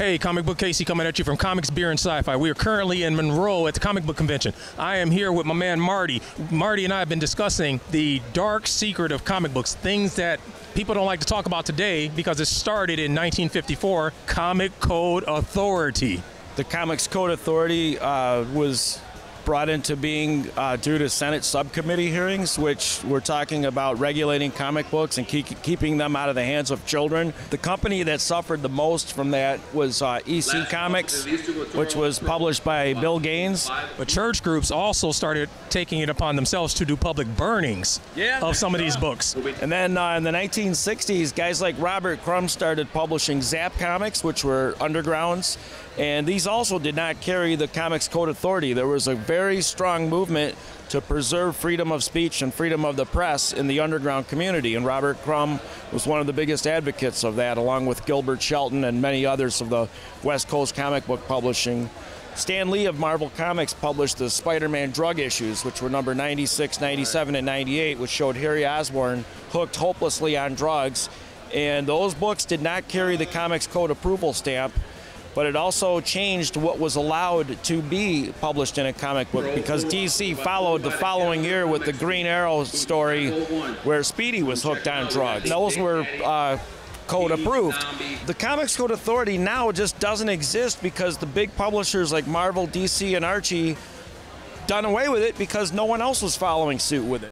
Hey, Comic Book Casey coming at you from Comics, Beer, and Sci-Fi. We are currently in Monroe at the Comic Book Convention. I am here with my man Marty. Marty and I have been discussing the dark secret of comic books, things that people don't like to talk about today because it started in 1954, Comic Code Authority. The Comics Code Authority was brought into being due to Senate subcommittee hearings, which were talking about regulating comic books and keeping them out of the hands of children. The company that suffered the most from that was EC Comics, which was published by Bill Gaines. But church groups also started taking it upon themselves to do public burnings of some of these books. And then in the 1960s, guys like Robert Crumb started publishing Zap Comics, which were undergrounds. And these also did not carry the Comics Code Authority. There was a very strong movement to preserve freedom of speech and freedom of the press in the underground community. And Robert Crumb was one of the biggest advocates of that, along with Gilbert Shelton and many others of the West Coast comic book publishing. Stan Lee of Marvel Comics published the Spider-Man drug issues, which were number 96, 97, and 98, which showed Harry Osborn hooked hopelessly on drugs. And those books did not carry the Comics Code approval stamp, but it also changed what was allowed to be published in a comic book, because DC followed the following year with the Green Arrow story where Speedy was hooked on drugs. Those were code approved. The Comics Code Authority now just doesn't exist because the big publishers like Marvel, DC, and Archie done away with it because no one else was following suit with it.